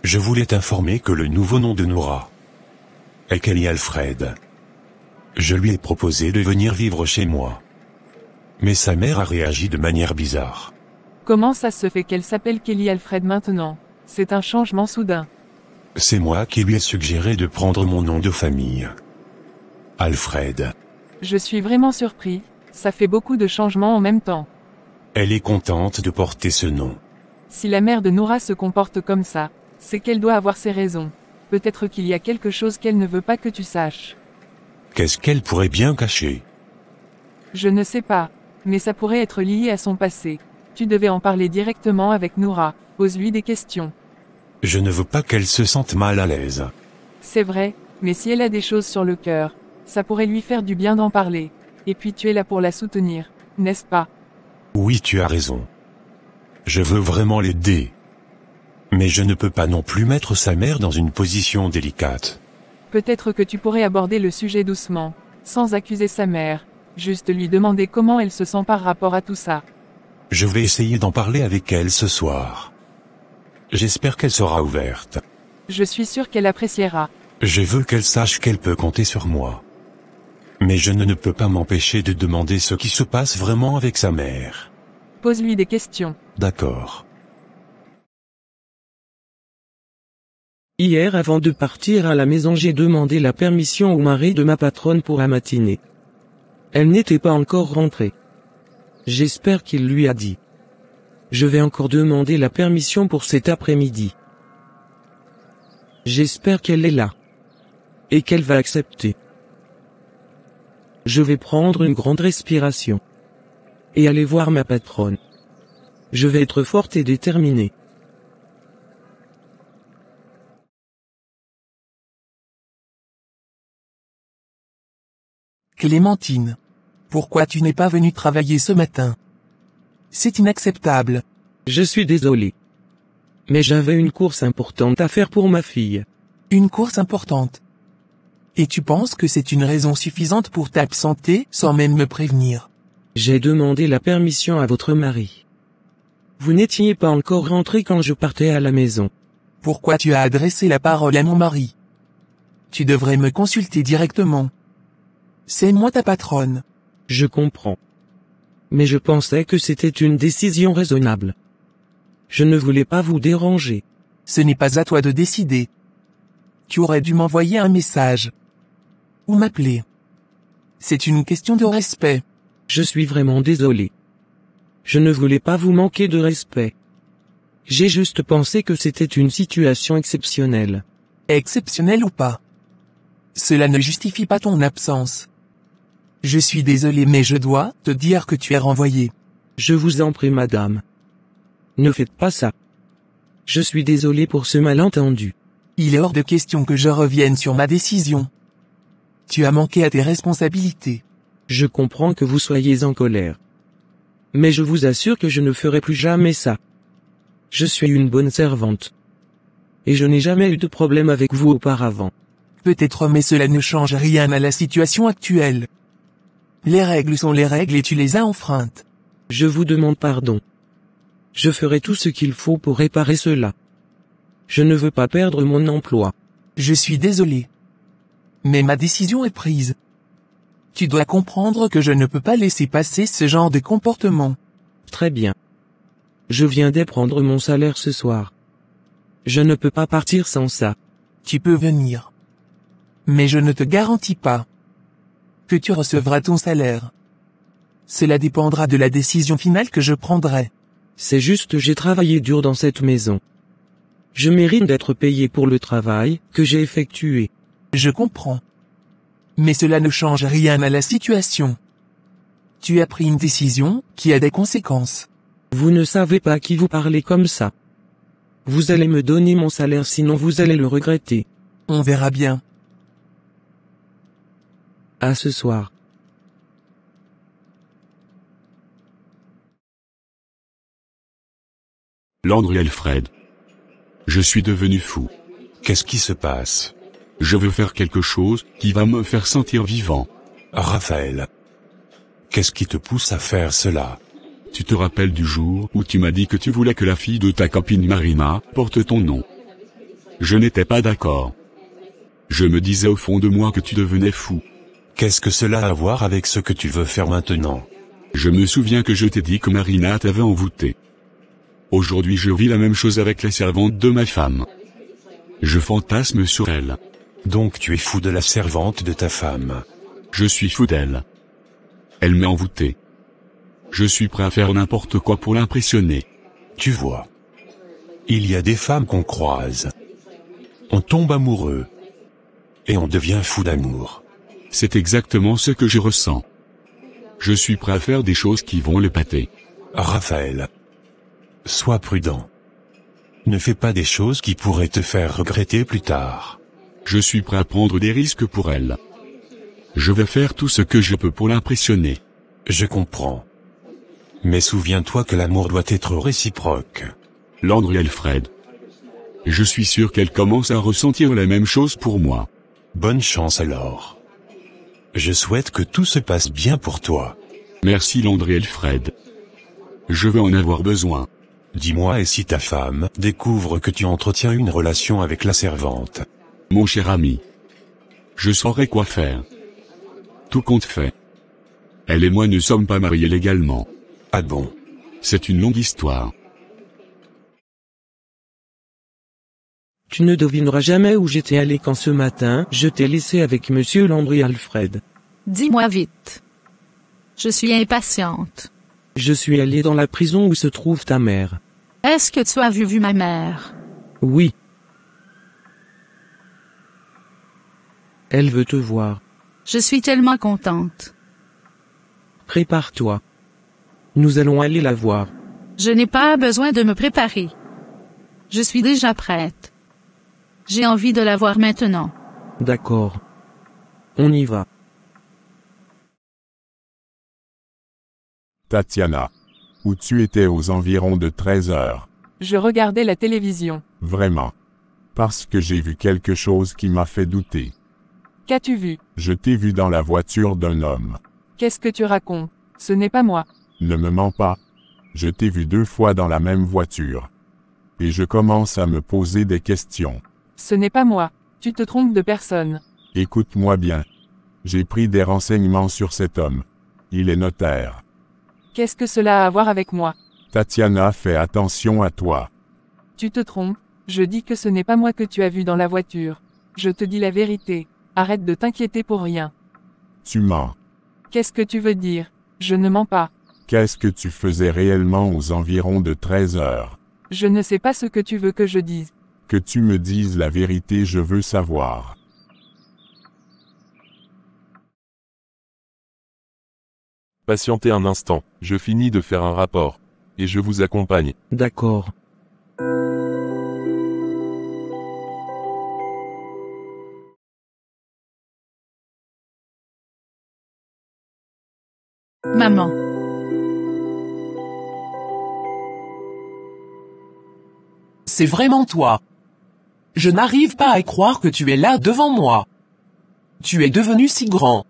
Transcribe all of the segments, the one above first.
Je voulais t'informer que le nouveau nom de Nora est Kelly Alfred. Je lui ai proposé de venir vivre chez moi. Mais sa mère a réagi de manière bizarre. Comment ça se fait qu'elle s'appelle Kelly Alfred maintenant? C'est un changement soudain. C'est moi qui lui ai suggéré de prendre mon nom de famille. Alfred. Je suis vraiment surpris, ça fait beaucoup de changements en même temps. Elle est contente de porter ce nom. Si la mère de Nora se comporte comme ça, c'est qu'elle doit avoir ses raisons. Peut-être qu'il y a quelque chose qu'elle ne veut pas que tu saches. Qu'est-ce qu'elle pourrait bien cacher? Je ne sais pas, mais ça pourrait être lié à son passé. Tu devais en parler directement avec Nora, pose-lui des questions. Je ne veux pas qu'elle se sente mal à l'aise. C'est vrai, mais si elle a des choses sur le cœur, ça pourrait lui faire du bien d'en parler. Et puis tu es là pour la soutenir, n'est-ce pas? Oui, tu as raison. Je veux vraiment l'aider. Mais je ne peux pas non plus mettre sa mère dans une position délicate. Peut-être que tu pourrais aborder le sujet doucement, sans accuser sa mère, juste lui demander comment elle se sent par rapport à tout ça. Je vais essayer d'en parler avec elle ce soir. J'espère qu'elle sera ouverte. Je suis sûr qu'elle appréciera. Je veux qu'elle sache qu'elle peut compter sur moi. Mais je ne peux pas m'empêcher de demander ce qui se passe vraiment avec sa mère. Pose-lui des questions. D'accord. Hier avant de partir à la maison j'ai demandé la permission au mari de ma patronne pour la matinée. Elle n'était pas encore rentrée. J'espère qu'il lui a dit. Je vais encore demander la permission pour cet après-midi. J'espère qu'elle est là. Et qu'elle va accepter. Je vais prendre une grande respiration. Et aller voir ma patronne. Je vais être forte et déterminée. Clémentine. Pourquoi tu n'es pas venue travailler ce matin? C'est inacceptable. Je suis désolé. Mais j'avais une course importante à faire pour ma fille. Une course importante. Et tu penses que c'est une raison suffisante pour t'absenter sans même me prévenir? J'ai demandé la permission à votre mari. Vous n'étiez pas encore rentré quand je partais à la maison. Pourquoi tu as adressé la parole à mon mari? Tu devrais me consulter directement. C'est moi ta patronne. Je comprends. Mais je pensais que c'était une décision raisonnable. Je ne voulais pas vous déranger. Ce n'est pas à toi de décider. Tu aurais dû m'envoyer un message. Ou m'appeler. C'est une question de respect. Je suis vraiment désolé. Je ne voulais pas vous manquer de respect. J'ai juste pensé que c'était une situation exceptionnelle. Exceptionnelle ou pas? Cela ne justifie pas ton absence. Je suis désolé mais je dois te dire que tu es renvoyé. Je vous en prie madame. Ne faites pas ça. Je suis désolé pour ce malentendu. Il est hors de question que je revienne sur ma décision. Tu as manqué à tes responsabilités. Je comprends que vous soyez en colère. Mais je vous assure que je ne ferai plus jamais ça. Je suis une bonne servante. Et je n'ai jamais eu de problème avec vous auparavant. Peut-être mais cela ne change rien à la situation actuelle. Les règles sont les règles et tu les as enfreintes. Je vous demande pardon. Je ferai tout ce qu'il faut pour réparer cela. Je ne veux pas perdre mon emploi. Je suis désolé. Mais ma décision est prise. Tu dois comprendre que je ne peux pas laisser passer ce genre de comportement. Très bien. Je viens d'apprendre mon salaire ce soir. Je ne peux pas partir sans ça. Tu peux venir. Mais je ne te garantis pas que tu recevras ton salaire. Cela dépendra de la décision finale que je prendrai. C'est juste j'ai travaillé dur dans cette maison. Je mérite d'être payé pour le travail que j'ai effectué. Je comprends. Mais cela ne change rien à la situation. Tu as pris une décision qui a des conséquences. Vous ne savez pas à qui vous parlez comme ça. Vous allez me donner mon salaire sinon vous allez le regretter. On verra bien. À ce soir. Landry Alfred. Je suis devenu fou. Qu'est-ce qui se passe? Je veux faire quelque chose qui va me faire sentir vivant. Raphaël. Qu'est-ce qui te pousse à faire cela? Tu te rappelles du jour où tu m'as dit que tu voulais que la fille de ta copine Marina porte ton nom? Je n'étais pas d'accord. Je me disais au fond de moi que tu devenais fou. Qu'est-ce que cela a à voir avec ce que tu veux faire maintenant? Je me souviens que je t'ai dit que Marina t'avait envoûté. Aujourd'hui je vis la même chose avec la servante de ma femme. Je fantasme sur elle. Donc tu es fou de la servante de ta femme. Je suis fou d'elle. Elle m'a envoûté. Je suis prêt à faire n'importe quoi pour l'impressionner. Tu vois. Il y a des femmes qu'on croise. On tombe amoureux. Et on devient fou d'amour. C'est exactement ce que je ressens. Je suis prêt à faire des choses qui vont l'épater. Raphaël. Sois prudent. Ne fais pas des choses qui pourraient te faire regretter plus tard. Je suis prêt à prendre des risques pour elle. Je vais faire tout ce que je peux pour l'impressionner. Je comprends. Mais souviens-toi que l'amour doit être réciproque. Landry et Alfred. Je suis sûr qu'elle commence à ressentir la même chose pour moi. Bonne chance alors. Je souhaite que tout se passe bien pour toi. Merci Landry et Alfred. Je vais en avoir besoin. Dis-moi, et si ta femme découvre que tu entretiens une relation avec la servante? Mon cher ami. Je saurai quoi faire. Tout compte fait. Elle et moi ne sommes pas mariés légalement. Ah bon? C'est une longue histoire. Tu ne devineras jamais où j'étais allé quand ce matin, je t'ai laissé avec monsieur Landry Alfred. Dis-moi vite. Je suis impatiente. Je suis allé dans la prison où se trouve ta mère. Est-ce que tu as vu ma mère? Oui. Elle veut te voir. Je suis tellement contente. Prépare-toi. Nous allons aller la voir. Je n'ai pas besoin de me préparer. Je suis déjà prête. J'ai envie de la voir maintenant. D'accord. On y va. Tatiana. Où tu étais aux environs de 13 heures. Je regardais la télévision. Vraiment. Parce que j'ai vu quelque chose qui m'a fait douter. Qu'as-tu vu? Je t'ai vu dans la voiture d'un homme. Qu'est-ce que tu racontes? Ce n'est pas moi. Ne me mens pas. Je t'ai vu 2 fois dans la même voiture. Et je commence à me poser des questions. Ce n'est pas moi. Tu te trompes de personne. Écoute-moi bien. J'ai pris des renseignements sur cet homme. Il est notaire. Qu'est-ce que cela a à voir avec moi? Tatiana, fais attention à toi. Tu te trompes. Je dis que ce n'est pas moi que tu as vu dans la voiture. Je te dis la vérité. Arrête de t'inquiéter pour rien. Tu mens. Qu'est-ce que tu veux dire? Je ne mens pas. Qu'est-ce que tu faisais réellement aux environs de 13 heures? Je ne sais pas ce que tu veux que je dise. Que tu me dises la vérité, je veux savoir. Patientez un instant, je finis de faire un rapport. Et je vous accompagne. D'accord. Maman. C'est vraiment toi. Je n'arrive pas à croire que tu es là devant moi. Tu es devenu si grand.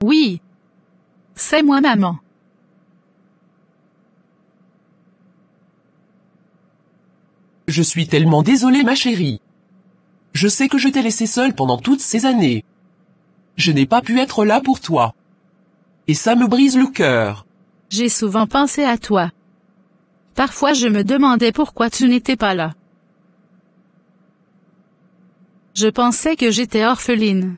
Oui. C'est moi, maman. Je suis tellement désolée, ma chérie. Je sais que je t'ai laissé seule pendant toutes ces années. Je n'ai pas pu être là pour toi. Et ça me brise le cœur. J'ai souvent pensé à toi. Parfois je me demandais pourquoi tu n'étais pas là. Je pensais que j'étais orpheline.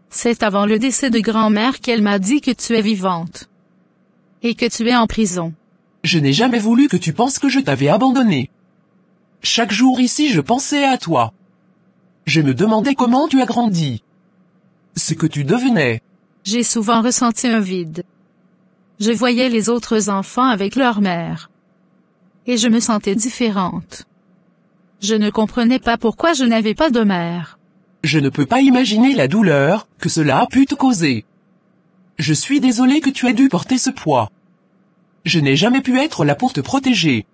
C'est avant le décès de grand-mère qu'elle m'a dit que tu es vivante. Et que tu es en prison. Je n'ai jamais voulu que tu penses que je t'avais abandonné. Chaque jour ici je pensais à toi. Je me demandais comment tu as grandi. Ce que tu devenais. J'ai souvent ressenti un vide. Je voyais les autres enfants avec leur mère. Et je me sentais différente. Je ne comprenais pas pourquoi je n'avais pas de mère. Je ne peux pas imaginer la douleur que cela a pu te causer. Je suis désolé que tu aies dû porter ce poids. Je n'ai jamais pu être là pour te protéger.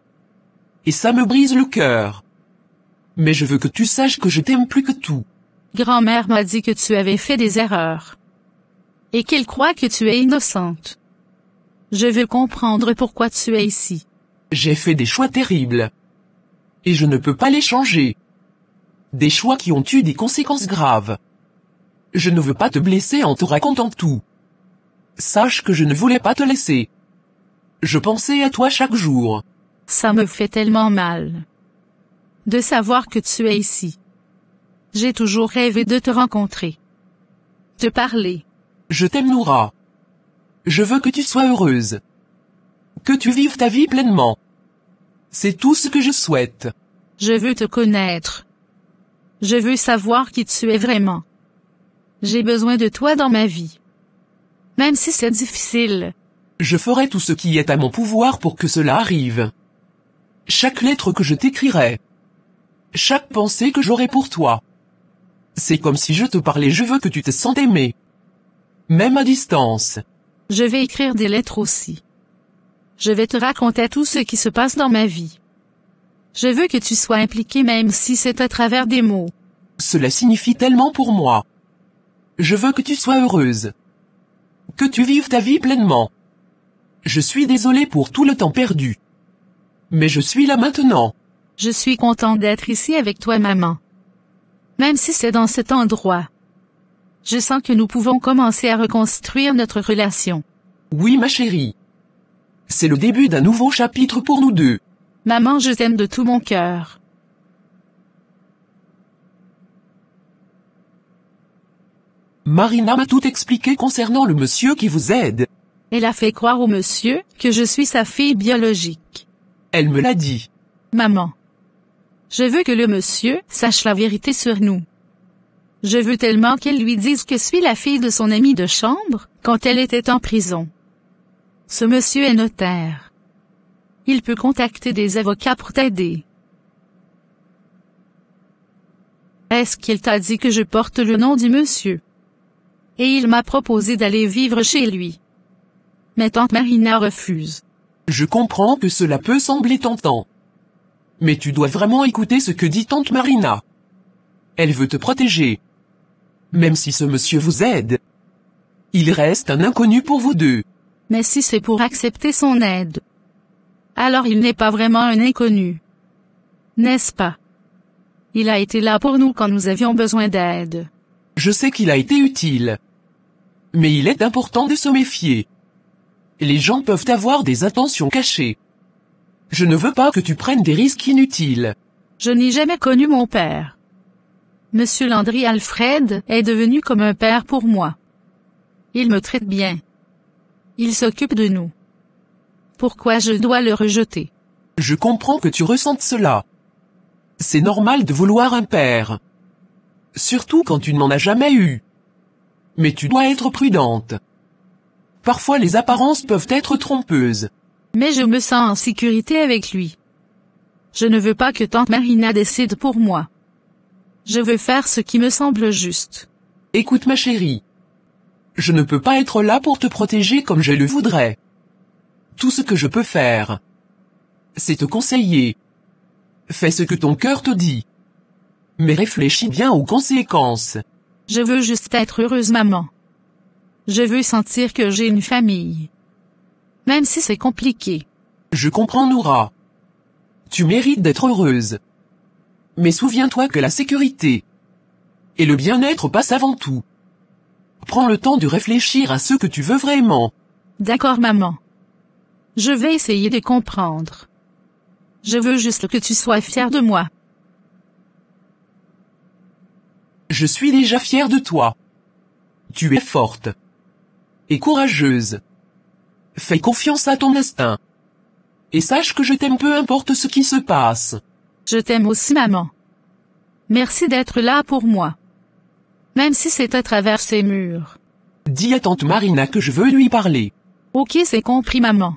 Et ça me brise le cœur. Mais je veux que tu saches que je t'aime plus que tout. Grand-mère m'a dit que tu avais fait des erreurs. Et qu'elle croit que tu es innocente. Je veux comprendre pourquoi tu es ici. J'ai fait des choix terribles. Et je ne peux pas les changer. Des choix qui ont eu des conséquences graves. Je ne veux pas te blesser en te racontant tout. Sache que je ne voulais pas te laisser. Je pensais à toi chaque jour. Ça me fait tellement mal. De savoir que tu es ici. J'ai toujours rêvé de te rencontrer. Te parler. Je t'aime Noura. Je veux que tu sois heureuse. Que tu vives ta vie pleinement. C'est tout ce que je souhaite. Je veux te connaître. Je veux savoir qui tu es vraiment. J'ai besoin de toi dans ma vie. Même si c'est difficile. Je ferai tout ce qui est à mon pouvoir pour que cela arrive. Chaque lettre que je t'écrirai. Chaque pensée que j'aurai pour toi. C'est comme si je te parlais, je veux que tu te sentes aimé. Même à distance. Je vais écrire des lettres aussi. Je vais te raconter tout ce qui se passe dans ma vie. Je veux que tu sois impliqué même si c'est à travers des mots. Cela signifie tellement pour moi. Je veux que tu sois heureuse. Que tu vives ta vie pleinement. Je suis désolé pour tout le temps perdu. Mais je suis là maintenant. Je suis contente d'être ici avec toi, maman. Même si c'est dans cet endroit. Je sens que nous pouvons commencer à reconstruire notre relation. Oui, ma chérie. C'est le début d'un nouveau chapitre pour nous deux. Maman, je t'aime de tout mon cœur. Marina m'a tout expliqué concernant le monsieur qui vous aide. Elle a fait croire au monsieur que je suis sa fille biologique. Elle me l'a dit. Maman. Je veux que le monsieur sache la vérité sur nous. Je veux tellement qu'elle lui dise que je suis la fille de son amie de chambre, quand elle était en prison. Ce monsieur est notaire. Il peut contacter des avocats pour t'aider. Est-ce qu'il t'a dit que je porte le nom du monsieur? Et il m'a proposé d'aller vivre chez lui. Mais tante Marina refuse. Je comprends que cela peut sembler tentant. Mais tu dois vraiment écouter ce que dit tante Marina. Elle veut te protéger. Même si ce monsieur vous aide, il reste un inconnu pour vous deux. Mais si c'est pour accepter son aide, alors il n'est pas vraiment un inconnu. N'est-ce pas? Il a été là pour nous quand nous avions besoin d'aide. Je sais qu'il a été utile. Mais il est important de se méfier. Les gens peuvent avoir des intentions cachées. Je ne veux pas que tu prennes des risques inutiles. Je n'ai jamais connu mon père. Monsieur Landry Alfred est devenu comme un père pour moi. Il me traite bien. Il s'occupe de nous. Pourquoi je dois le rejeter? Je comprends que tu ressentes cela. C'est normal de vouloir un père. Surtout quand tu n'en as jamais eu. Mais tu dois être prudente. Parfois les apparences peuvent être trompeuses. Mais je me sens en sécurité avec lui. Je ne veux pas que tante Marina décide pour moi. Je veux faire ce qui me semble juste. Écoute ma chérie. Je ne peux pas être là pour te protéger comme je le voudrais. Tout ce que je peux faire, c'est te conseiller. Fais ce que ton cœur te dit. Mais réfléchis bien aux conséquences. Je veux juste être heureuse, maman. Je veux sentir que j'ai une famille. Même si c'est compliqué. Je comprends, Noura. Tu mérites d'être heureuse. Mais souviens-toi que la sécurité et le bien-être passent avant tout. Prends le temps de réfléchir à ce que tu veux vraiment. D'accord, maman. Je vais essayer de comprendre. Je veux juste que tu sois fière de moi. Je suis déjà fière de toi. Tu es forte et courageuse. Fais confiance à ton instinct. Et sache que je t'aime peu importe ce qui se passe. Je t'aime aussi, maman. Merci d'être là pour moi. Même si c'est à travers ces murs. Dis à tante Marina que je veux lui parler. Ok, c'est compris, maman.